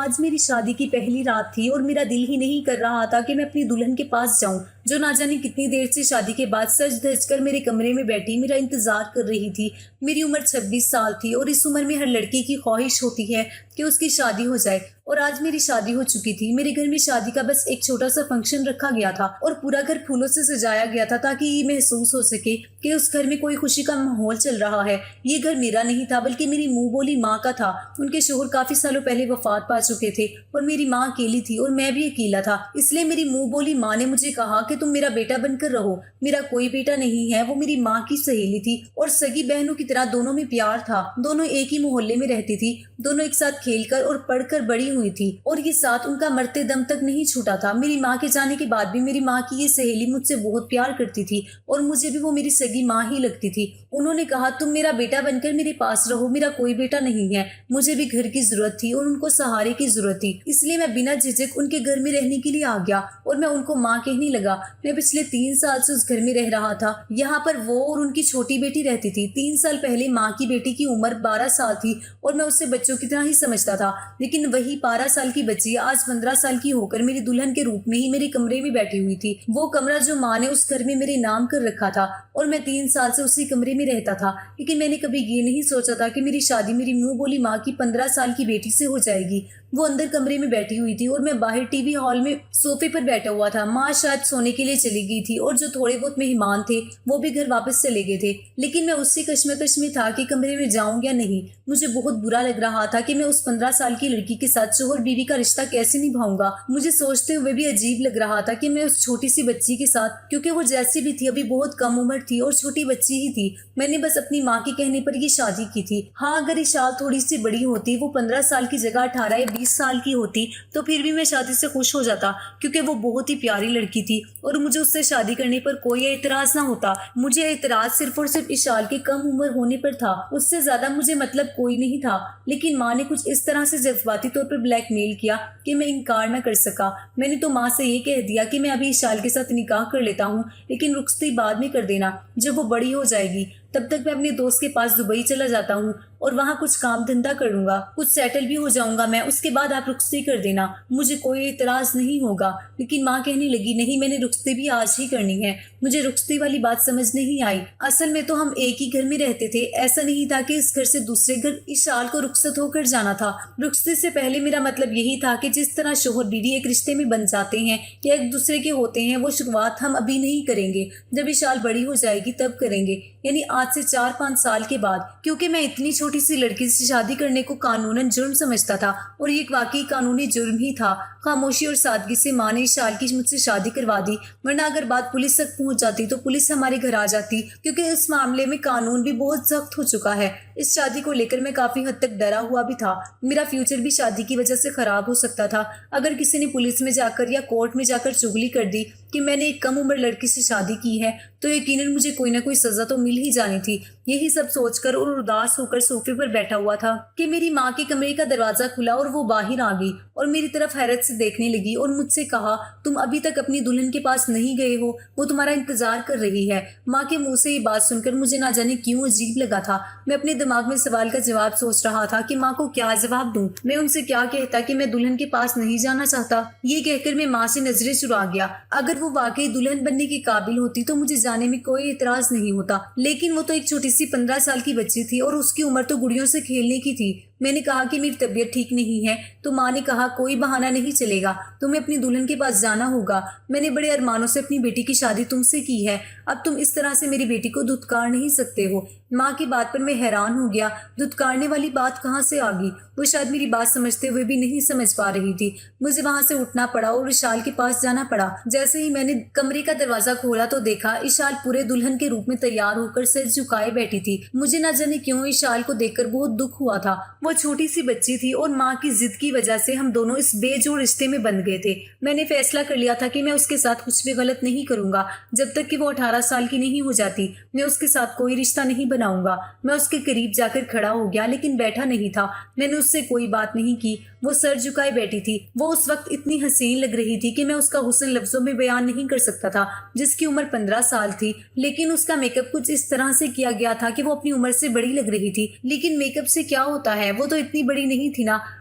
آج میری شادی کی پہلی رات تھی اور میرا دل ہی نہیں کر رہا تھا کہ میں اپنی دلہن کے پاس جاؤں جو نہ جانے کتنی دیر سے شادی کے بعد سج دھج کر میرے کمرے میں بیٹھی میرا انتظار کر رہی تھی۔ میری عمر 26 سال تھی اور اس عمر میں ہر لڑکی کی خواہش ہوتی ہے کہ اس کی شادی ہو جائے، اور آج میری شادی ہو چکی تھی۔ میرے گھر میں شادی کا بس ایک چھوٹا سا فنکشن رکھا گیا تھا اور پورا گھر پھولوں سے سجایا گیا تھا تاکہ یہ محسوس ہو سکے کہ اس گھر میں کوئی خوشی کا ماحول چل رہا ہے۔ یہ گھر میرا نہیں تھا بلکہ میری منہ بولی ماں کا تھا۔ ان کے شوہر کافی سالوں پہلے وفات پا چکے تھے اور میری ماں اکیلی تھی اور میں بھی اکیلا تھا، اس لیے میری منہ بولی ماں نے مجھے کہا کہ تم میرا بیٹا بن کر رہو۔ میرا کوئی بیٹا نہیں ہے، وہ میری ماں کی سہیلی تھی اور سگی بہنوں کی طرح دونوں میں پیار تھا۔ دونوں ایک ہی محلے میں رہتی تھی، دونوں ایک ساتھ کھیل کر اور پڑھ کر بڑی ہوئی تھی اور یہ ساتھ ان کا مرتے دم تک نہیں چھوٹا تھا۔ میری ماں کے جانے کے بعد بھی میری ماں کی یہ سہیلی مجھ سے بہت پیار کرتی تھی اور مجھے بھی وہ میری سگی ماں ہی لگتی تھی۔ انہوں نے کہا تم میرا بیٹا بن کر میرے پاس رہو، میرا کوئی بیٹا نہیں ہے۔ مجھے بھی گھر کی ضرورت تھی اور ان کو سہارے کی ضرورت تھی، اس لیے میں بنا جھجک ان کے گھر میں رہنے کے لیے آ گیا اور میں ان کو ماں کہنے لگا۔ میں پچھلے 3 سال سے اس گھر میں رہ رہا تھا، یہاں پر وہ اور ان کی چھوٹی بیٹی رہتی تھی۔ 3 سال پہلے ماں کی بیٹی کی عمر 12 سال تھی اور میں اسے بچوں کی طرح ہی سمجھتا تھا، لیکن وہی 12 سال کی بچی آج 15 سال کی ہو کر میری دلہن کے روپ میں ہی میرے کمرے میں بیٹھی ہوئی تھی۔ وہ کمرہ جو ماں نے اس گھر میں میرے نام کر رکھا تھا اور میں 3 سال سے اسی کمرے میں رہتا تھا، لیکن میں نے کبھی یہ نہیں سوچا تھا کہ میری شادی میری منہ بولی ماں کی 15 سال کی بیٹی سے ہو جائے گی۔ وہ اندر کمرے میں بیٹھی ہوئی تھی اور میں باہر ٹی وی ہال میں صوفے پر بیٹھا ہوا تھا۔ ماں شاید سونے کے لیے چلی گئی تھی اور جو تھوڑے بہت مہمان تھے وہ بھی گھر واپس چلے گئے تھے، لیکن میں اسی کشمکش میں تھا کہ کمرے میں جاؤں یا نہیں۔ مجھے بہت برا لگ رہا تھا کہ میں اس 15 سال کی لڑکی کے ساتھ شوہر بیوی کا رشتہ کیسے نبھاؤں گا۔ مجھے سوچتے ہوئے بھی عجیب لگ رہا تھا کہ میں اس چھوٹی سی بچی کے ساتھ، کیونکہ وہ جیسی بھی تھی ابھی بہت کم عمر تھی اور چھوٹی بچی ہی تھی، میں نے بس اپنی ماں کے کہنے پر یہ شادی کی تھی۔ ہاں اگر اشال تھوڑی سی بڑی ہوتی، وہ 15 سال کی جگہ 18 یا 20 سال کی ہوتی تو پھر بھی میں شادی سے خوش ہو جاتا، کیونکہ وہ بہت ہی پیاری لڑکی تھی اور مجھے اس سے شادی کرنے پر کوئی اعتراض نہ ہوتا۔ مجھے اعتراض صرف اور صرف اشال کے کم عمر ہونے پر تھا، اس سے زیادہ مجھے مطلب کوئی نہیں تھا، لیکن ماں نے کچھ اس طرح سے جذباتی طور پر بلیک میل کیا کہ میں انکار نہ کر سکا۔ میں نے تو ماں سے یہ کہہ دیا کہ میں ابھی اشال کے ساتھ نکاح کر لیتا ہوں، لیکن رخصتی بعد میں کر دینا، جب وہ بڑی ہو جائے گی۔ تب تک میں اپنے دوست کے پاس دبئی چلا جاتا ہوں اور وہاں کچھ کام دھندا کر لوں گا، کچھ سیٹل بھی ہو جاؤں گا میں، اس کے بعد آپ رخصتی کر دینا، مجھے کوئی اعتراض نہیں ہوگا۔ لیکن ماں کہنے لگی نہیں، میں نے رخصتی بھی آج ہی کرنی ہے۔ مجھے رخصتی والی بات سمجھ نہیں آئی، اصل میں تو ہم ایک ہی گھر میں رہتے تھے، ایسا نہیں تھا کہ اس گھر سے دوسرے گھر اشال کو رخصت ہو کر جانا تھا۔ رخصتی سے پہلے میرا مطلب یہی تھا کہ جس طرح شوہر بیوی ایک رشتے میں بن جاتے ہیں یا ایک دوسرے کے ہوتے ہیں، وہ شروعات ہم ابھی نہیں کریں گے، جب اشال بڑی ہو جائے گی تب کریں گے، یعنی آج سے 4-5 سال کے بعد، کیونکہ میں اتنی چھوٹی سی لڑکی سے شادی کرنے کو قانوناً جرم سمجھتا تھا اور یہ واقعی قانونی جرم ہی تھا۔ خاموشی اور سادگی سے ماں نے اشال کی مجھ سے شادی کروا دی، ورنہ اگر بات پولیس تک پہنچ جاتی تو پولیس ہمارے گھر آ جاتی، کیونکہ اس معاملے میں قانون بھی بہت سخت ہو چکا ہے۔ اس شادی کو لے کر میں کافی حد تک ڈرا ہوا بھی تھا، میرا فیوچر بھی شادی کی وجہ سے خراب ہو سکتا تھا۔ اگر کسی نے پولیس میں جا کر یا کورٹ میں جا کر چغلی کر دی کہ میں نے ایک کم عمر لڑکی سے شادی کی ہے تو یقیناً مجھے کوئی نہ کوئی سزا تو مل ہی جانی تھی۔ یہی سب سوچ کر اور اداس ہو کر صوفے پر بیٹھا ہوا تھا کہ میری ماں کے کمرے کا دروازہ کھلا اور وہ باہر آ گئی اور میری طرف حیرت سے دیکھنے لگی اور مجھ سے کہا تم ابھی تک اپنی دلہن کے پاس نہیں گئے ہو، وہ تمہارا انتظار کر رہی ہے۔ ماں کے منہ سے یہ بات سن کر مجھے نہ جانے کیوں عجیب لگا تھا۔ میں اپنے دماغ میں سوال کا جواب سوچ رہا تھا کہ ماں کو کیا جواب دوں، میں ان سے کیا کہتا کہ میں دلہن کے پاس نہیں جانا چاہتا۔ یہ کہہ کر میں ماں سے نظریں چرا گیا۔ اگر وہ واقعی دلہن بننے کے قابل ہوتی تو مجھے جانے میں کوئی اعتراض نہیں ہوتا، لیکن وہ تو ایک چھوٹی سی 15 سال کی بچی تھی اور اس کی عمر تو گڑیوں سے کھیلنے کی تھی۔ میں نے کہا کہ میری طبیعت ٹھیک نہیں ہے تو ماں نے کہا کوئی بہانہ نہیں چلے گا، تمہیں اپنی دلہن کے پاس جانا ہوگا۔ میں نے بڑے ارمانوں سے اپنی بیٹی کی شادی تم سے کی ہے، اب تم اس طرح سے میری بیٹی کو دھتکار نہیں سکتے ہو۔ ماں کی بات پر میں حیران ہو گیا، دھتکارنے والی بات کہاں سے آ گئی؟ وہ شاید میری بات سمجھتے ہوئے بھی نہیں سمجھ پا رہی تھی۔ مجھے وہاں سے اٹھنا پڑا اور اشال کے پاس جانا پڑا۔ جیسے ہی میں نے کمرے کا دروازہ کھولا تو دیکھا اشال پورے دلہن کے روپ میں تیار ہو کر سر جھکائے بیٹھی تھی۔ مجھے نہ جانے کیوں اشال کو دیکھ کر بہت دکھ ہوا تھا۔ وہ چھوٹی سی بچی تھی اور ماں کی ضد کی وجہ سے ہم دونوں اس بے جوڑ رشتے میں بندھ گئے تھے۔ میں نے فیصلہ کر لیا تھا کہ میں اس کے ساتھ کچھ بھی غلط نہیں کروں گا جب تک کہ وہ 18 سال کی نہیں ہو جاتی۔ میں اس کے ساتھ کوئی رشتہ نہیں بناؤں گا۔ میں اس کے قریب جا کر کھڑا ہو گیا لیکن بیٹھا نہیں تھا۔ میں نے اس سے کوئی بات نہیں کی، وہ سر جھکائے بیٹھی تھی۔ وہ اس وقت اتنی حسین لگ رہی تھی کہ میں اس کا حسن لفظوں میں بیان نہیں کر سکتا تھا۔ جس کی عمر 15 سال تھی، لیکن اس کا میک اپ کچھ اس طرح سے کیا گیا تھا کہ وہ اپنی عمر سے بڑی لگ رہی تھی۔ لیکن میک اپ سے کیا ہوتا ہے، وہ تو اتنی بڑی نہیں تھی نا۔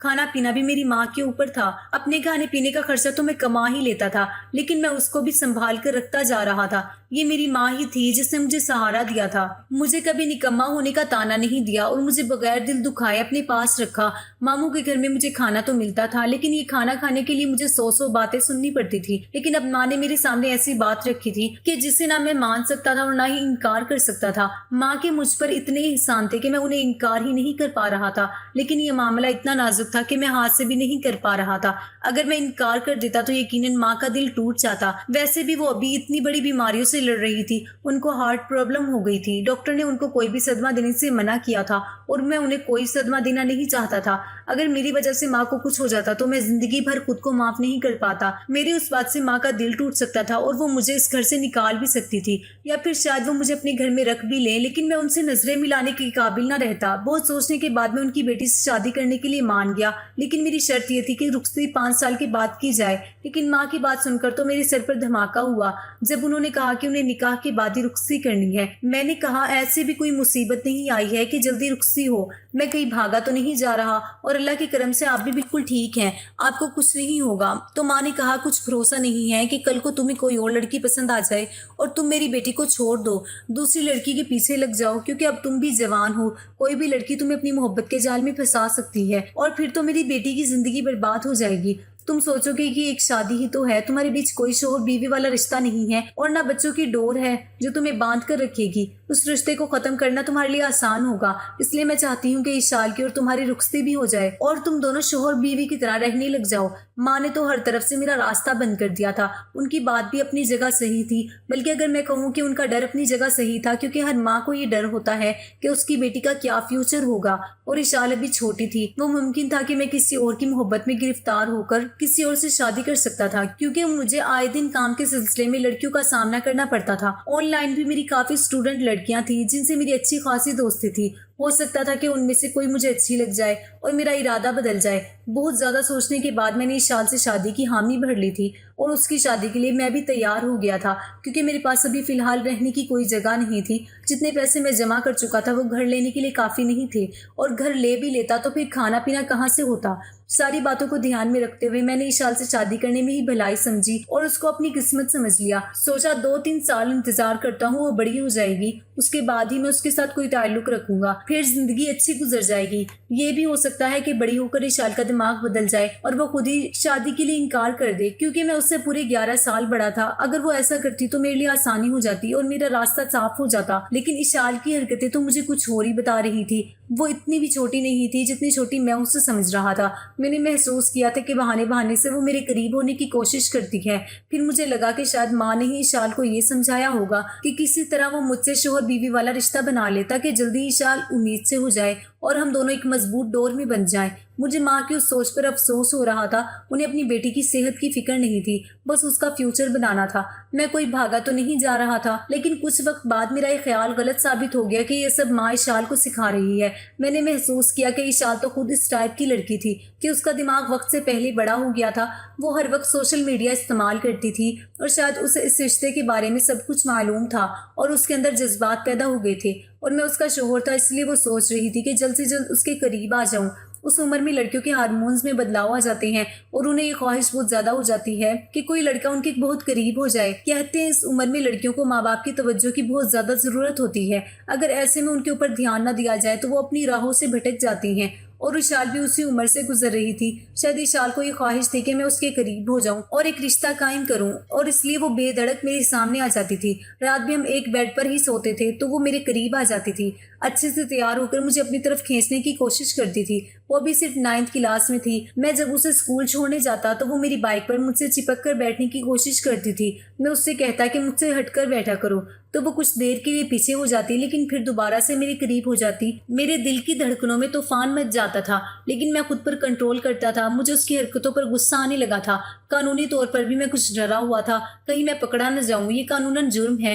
کھانا پینا بھی میری ماں کے اوپر تھا۔ اپنے کھانے پینے کا خرچہ تو میں کما ہی لیتا تھا، لیکن میں اس کو بھی سنبھال کر رکھتا جا رہا تھا۔ یہ میری ماں ہی تھی جس نے مجھے سہارا دیا تھا، مجھے کبھی نکما ہونے کا تانا نہیں دیا اور مجھے بغیر دل دکھائے اپنے پاس رکھا۔ ماموں کے گھر میں مجھے کھانا تو ملتا تھا، لیکن یہ کھانا کھانے کے لیے مجھے 100 باتیں سننی پڑتی تھی۔ لیکن اب ماں نے میرے سامنے ایسی بات رکھی تھی کہ جسے نہ میں مان سکتا تھا اور نہ ہی انکار کر سکتا تھا۔ ماں کے مجھ پر اتنے احسان تھے کہ میں انہیں انکار ہی نہیں کر پا رہا تھا، لیکن یہ معاملہ اتنا نازک تھا کہ میں ہاتھ سے بھی نہیں کر پا رہا تھا۔ اگر میں انکار کر دیتا تو یقیناً ماں کا دل ٹوٹ جاتا۔ ویسے بھی وہ ابھی اتنی بڑی بیماریوں سے لڑ رہی تھی، ان کو ہارٹ پرابلم ہو گئی تھی۔ ڈاکٹر نے ان کو کوئی بھی صدمہ دینے سے منع کیا تھا اور میں انہیں کوئی صدمہ دینا نہیں چاہتا تھا۔ اگر میری وجہ سے ماں کو کچھ ہو جاتا تو میں زندگی بھر خود کو معاف نہیں کر پاتا۔ میری اس بات سے ماں کا دل ٹوٹ سکتا تھا اور وہ مجھے اس گھر سے نکال بھی سکتی تھی، یا پھر شاید وہ مجھے اپنے گھر میں رکھ بھی لیں، لیکن میں ان سے نظریں ملانے کے قابل نہ رہتا۔ بہت سوچنے کے بعد میں ان کی بیٹی سے شادی کرنے کے لیے مان گیا، لیکن میری شرط یہ تھی کہ رخصتی 5 سال کے بعد کی جائے۔ لیکن ماں کی بات سن کر تو میرے سر پر دھماکہ ہوا جب انہوں نے کہا کہ انہیں نکاح کے بعد ہی رخصتی کرنی ہے۔ میں نے کہا ایسے بھی کوئی مصیبت نہیں آئی ہے کہ جلدی رخصتی ہو، میں کہیں بھاگا تو نہیں جا رہا، اور اللہ کے کرم سے آپ بھی بالکل ٹھیک ہیں، آپ کو کچھ نہیں ہوگا۔ تو ماں نے کہا کچھ بھروسہ نہیں ہے کہ کل کو تمہیں کوئی اور لڑکی پسند آ جائے اور تم میری بیٹی کو چھوڑ دو، دوسری لڑکی کے پیچھے لگ جاؤ، کیونکہ اب تم بھی جوان ہو، کوئی بھی لڑکی تمہیں اپنی محبت کے جال میں پھنسا سکتی ہے اور پھر تو میری بیٹی کی زندگی برباد ہو جائے گی۔ تم سوچو گے کہ ایک شادی ہی تو ہے، تمہارے بیچ کوئی شوہر بیوی والا رشتہ نہیں ہے اور نہ بچوں کی ڈور ہے جو تمہیں باندھ کر رکھے گی۔ اس رشتے کو ختم کرنا تمہارے لیے آسان ہوگا، اس لیے میں چاہتی ہوں کہ اس سال کی اور تمہاری رخصتی بھی ہو جائے اور تم دونوں شوہر بیوی کی طرح رہنے لگ جاؤ۔ ماں نے تو ہر طرف سے میرا راستہ بند کر دیا تھا۔ ان کی بات بھی اپنی جگہ صحیح تھی، بلکہ اگر میں کہوں کہ ان کا ڈر اپنی جگہ صحیح تھا، کیونکہ ہر ماں کو یہ ڈر ہوتا ہے کہ اس کی بیٹی کا کیا فیوچر ہوگا، اور اشال ابھی چھوٹی تھی۔ وہ ممکن تھا کہ میں کسی اور کی محبت میں گرفتار ہو کر کسی اور سے شادی کر سکتا تھا، کیونکہ مجھے آئے دن کام کے سلسلے میں لڑکیوں کا سامنا کرنا پڑتا تھا۔ آن لائن بھی میری کافی اسٹوڈنٹ لڑکیاں تھیں جن سے میری اچھی خاصی دوستی تھی۔ ہو سکتا تھا کہ ان میں سے کوئی مجھے اچھی لگ جائے اور میرا ارادہ بدل جائے۔ بہت زیادہ سوچنے کے بعد میں نے اشال سے شادی کی حامی بھر لی تھی اور اس کی شادی کے لیے میں بھی تیار ہو گیا تھا، کیونکہ میرے پاس ابھی فی الحال رہنے کی کوئی جگہ نہیں تھی۔ جتنے پیسے میں جمع کر چکا تھا وہ گھر لینے کے لیے کافی نہیں تھے، اور گھر لے بھی لیتا تو پھر کھانا پینا کہاں سے ہوتا۔ ساری باتوں کو دھیان میں رکھتے ہوئے میں نے اشال سے شادی کرنے میں ہی بھلائی سمجھی اور اس کو اپنی قسمت سمجھ لیا۔ سوچا 2-3 سال انتظار کرتا ہوں، وہ بڑی ہو جائے گی، اس کے بعد ہی میں اس کے ساتھ کوئی تعلق رکھوں گا، پھر زندگی اچھی گزر جائے گی۔ یہ بھی ہو سکتا ہے کہ بڑی ہو کر اشال کا دماغ بدل جائے اور وہ خود ہی شادی کے لیے انکار کر دے، کیونکہ میں اس سے پورے 11 سال بڑا تھا۔ اگر وہ ایسا کرتی تو میرے لیے آسانی ہو جاتی اور میرا راستہ صاف ہو جاتا، لیکن اشال کی حرکتیں تو مجھے کچھ اور ہی بتا رہی تھی۔ وہ اتنی بھی چھوٹی نہیں تھی جتنی چھوٹی میں اسے سمجھ رہا تھا۔ میں نے محسوس کیا تھا کہ بہانے سے وہ میرے قریب ہونے کی کوشش کرتی ہے۔ پھر مجھے لگا کہ شاید ماں نے ہی اشال کو یہ سمجھایا ہوگا کہ کسی طرح وہ مجھ سے شوہر بیوی والا رشتہ بنا لے، تاکہ جلدی اشال امید سے ہو جائے اور ہم دونوں ایک مضبوط ڈور میں بن جائیں۔ مجھے ماں کی اس سوچ پر افسوس ہو رہا تھا۔ انہیں اپنی بیٹی کی صحت کی فکر نہیں تھی، بس اس کا فیوچر بنانا تھا۔ میں کوئی بھاگا تو نہیں جا رہا تھا، لیکن کچھ وقت بعد میرا یہ خیال غلط ثابت ہو گیا کہ یہ سب ماں اشال کو سکھا رہی ہے۔ میں نے محسوس کیا کہ اشال تو خود اس ٹائپ کی لڑکی تھی کہ اس کا دماغ وقت سے پہلے بڑا ہو گیا تھا۔ وہ ہر وقت سوشل میڈیا استعمال کرتی تھی اور شاید اسے اس رشتے کے بارے میں سب کچھ معلوم تھا اور اس کے اندر جذبات پیدا ہو گئے تھے، اور میں اس کا شوہر تھا، اس لیے وہ سوچ رہی تھی کہ جلد سے جلد اس کے قریب آ جاؤں۔ اس عمر میں لڑکیوں کے ہارمونز میں بدلاؤ آ جاتے ہیں اور انہیں یہ خواہش بہت زیادہ ہو جاتی ہے کہ کوئی لڑکا ان کے بہت قریب ہو جائے۔ کہتے ہیں اس عمر میں لڑکیوں کو ماں باپ کی توجہ کی بہت زیادہ ضرورت ہوتی ہے، اگر ایسے میں ان کے اوپر دھیان نہ دیا جائے تو وہ اپنی راہوں سے بھٹک جاتی ہیں، اور اشال بھی اسی عمر سے گزر رہی تھی۔ شاید اشال کو یہ خواہش تھی کہ میں اس کے قریب ہو جاؤں اور ایک رشتہ قائم کروں، اور اس لیے وہ بے دھڑک میرے سامنے آ جاتی تھی۔ رات بھی ہم ایک بیڈ پر ہی سوتے تھے تو وہ میرے قریب آ جاتی تھی، اچھے سے تیار ہو کر مجھے اپنی طرف کھینچنے کی کوشش کرتی تھی۔ وہ بھی صرف 9th کلاس میں تھی۔ میں جب اسے اسکول چھوڑنے جاتا تو وہ میری بائک پر مجھ سے چپک کر بیٹھنے کی کوشش کرتی تھی۔ میں اس سے کہتا کہ مجھ سے ہٹ کر بیٹھا کرو تو وہ کچھ دیر کے لیے پیچھے ہو جاتی، لیکن پھر دوبارہ سے میرے قریب ہو جاتی۔ میرے دل کی دھڑکنوں میں طوفان مچ جاتا تھا، لیکن میں خود پر کنٹرول کرتا تھا۔ مجھے اس کی حرکتوں پر غصہ آنے لگا تھا۔ قانونی طور پر بھی میں کچھ ڈرا ہوا تھا، کہیں میں پکڑا نہ جاؤں، یہ قانوناً جرم ہے،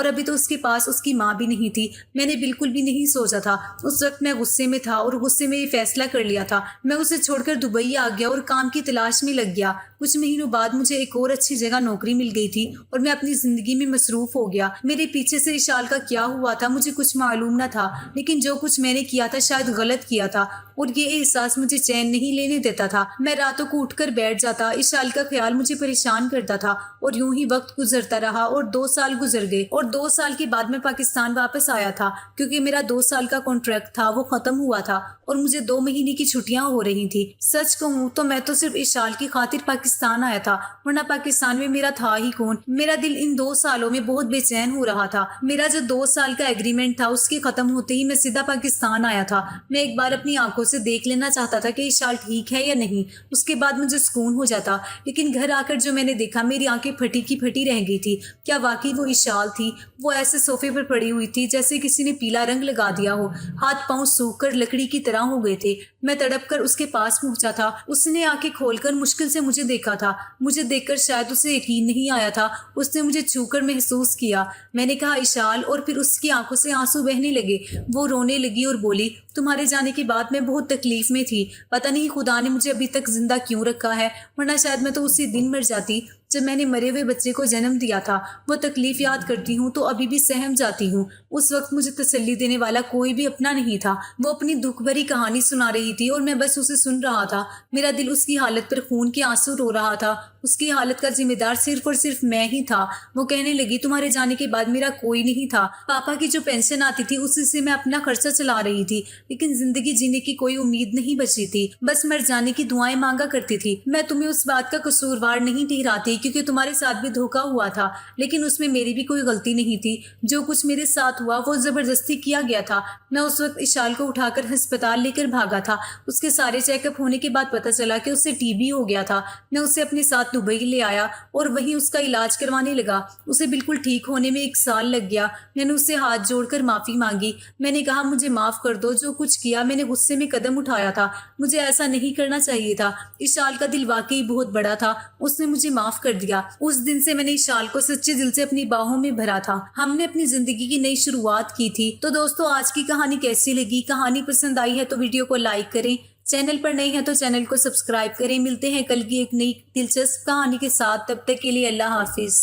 اور ابھی تو اس کے پاس اس کی ماں بھی نہیں تھی۔ میں نے بالکل بھی نہیں سوچا تھا۔ اس وقت میں غصے میں تھا اور غصے میں یہ فیصلہ کر لیا تھا۔ میں اسے چھوڑ کر دبئی آ گیا اور کام کی تلاش میں لگ گیا۔ کچھ مہینوں بعد مجھے ایک اور اچھی جگہ نوکری مل گئی تھی اور میں اپنی زندگی میں مصروف ہو گیا۔ میرے پیچھے سے اشال کا کیا ہوا تھا مجھے کچھ معلوم نہ تھا، لیکن جو کچھ میں نے کیا تھا شاید غلط کیا تھا، اور یہ احساس مجھے چین نہیں لینے دیتا تھا۔ میں راتوں کو اٹھ کر بیٹھ جاتا، اشال کا خیال مجھے پریشان کرتا تھا، اور یوں ہی وقت گزرتا رہا اور 2 سال گزر گئے، اور 2 سال کے بعد میں پاکستان واپس آیا تھا کیونکہ میرا 2 سال کا کانٹریکٹ تھا وہ ختم ہوا تھا اور مجھے 2 مہینے کی چھٹیاں ہو رہی تھی۔ سچ کہوں تو میں تو صرف اشال کی خاطر پاکستان آیا تھا، ورنہ پاکستان میں میرا تھا ہی کون۔ میرا دل ان 2 سالوں میں بہت بے چین ہو رہا تھا۔ میرا جو 2 سال کا ایگریمنٹ تھا اس کے ختم ہوتے ہی میں سیدھا پاکستان آیا تھا۔ میں ایک بار اپنی آنکھوں سے دیکھ لینا چاہتا تھا کہ اشال ٹھیک ہے یا نہیں، اس کے بعد مجھے سکون ہو جاتا، لیکن گھر آ کر جو میں نے دیکھا میری آنکھیں پھٹی کی پھٹی رہ گئی تھی۔ کیا واقعی وہ اشال تھی؟ وہ ایسے صوفے پر پڑی ہوئی تھی جیسے کسی نے پیلا رنگ لگا دیا ہو، ہاتھ پاؤں سوکھ کر لکڑی کی طرح ہو گئے تھے۔ میں تڑپ کر اس کے پاس پہنچا تھا۔ اس نے آنکھیں کھول کر مشکل سے مجھے دیکھا تھا۔ مجھے دیکھ کر شاید اسے یقین نہیں آیا تھا۔ اس نے مجھے چھو کر محسوس کیا۔ میں نے کہا اشال، اور پھر اس کی آنکھوں سے آنسو بہنے لگے۔ وہ رونے لگی اور بولی، تمہارے جانے کے بعد میں بہت تکلیف میں تھی، پتہ نہیں خدا نے مجھے ابھی تک زندہ کیوں رکھا ہے، ورنہ شاید میں تو اسی دن مر جاتی جب میں نے مرے ہوئے بچے کو جنم دیا تھا۔ وہ تکلیف یاد کرتی ہوں تو ابھی بھی سہم جاتی ہوں۔ اس وقت مجھے تسلی دینے والا کوئی بھی اپنا نہیں تھا۔ وہ اپنی دکھ بھری کہانی سنا رہی تھی اور میں بس اسے سن رہا تھا۔ میرا دل اس کی حالت پر خون کے آنسو رو رہا تھا۔ اس کی حالت کا ذمہ دار صرف اور صرف میں ہی تھا۔ وہ کہنے لگی، تمہارے جانے کے بعد میرا کوئی نہیں تھا۔ پاپا کی جو پینشن آتی تھی اسی سے میں اپنا خرچہ چلا رہی تھی، لیکن زندگی جینے کی کوئی امید نہیں بچی تھی، بس مر جانے کی دعائیں مانگا کرتی تھی۔ میں تمہیں اس بات کا قصوروار نہیں ٹھہراتی کیونکہ تمہارے ساتھ بھی دھوکا ہوا تھا، لیکن اس میں میری بھی کوئی غلطی نہیں تھی۔ جو کچھ میرے ساتھ ہوا وہ زبردستی کیا گیا تھا۔ میں اس وقت اشال کو اٹھا کر ہسپتال لے کر بھاگا تھا۔ اس کے سارے چیک اپ ہونے کے بعد پتہ چلا کہ اسے ٹی بی ہو گیا تھا۔ میں اسے اپنے ساتھ دبئی لے آیا اور وہیں اس کا علاج کروانے لگا۔ اسے بالکل ٹھیک ہونے میں 1 سال لگ گیا۔ میں نے اس سے ہاتھ جوڑ کر معافی مانگی۔ میں نے کہا، مجھے معاف کر دو، جو کچھ کیا میں نے غصے میں قدم اٹھایا تھا، مجھے ایسا نہیں کرنا چاہیے تھا۔ اشال کا دل واقعی بہت بڑا تھا، اس نے مجھے معاف کر دیا۔ اس دن سے میں نے اشال کو سچے دل سے اپنی باہوں میں بھرا تھا۔ ہم نے اپنی زندگی کی نئی شروعات کی تھی۔ تو دوستو، آج کی کہانی کیسی لگی؟ کہانی پسند آئی ہے تو ویڈیو کو لائک کریں، چینل پر نئے ہیں تو چینل کو سبسکرائب کریں۔ ملتے ہیں کل کی ایک نئی دلچسپ کہانی کے ساتھ، تب تک کے لیے اللہ حافظ۔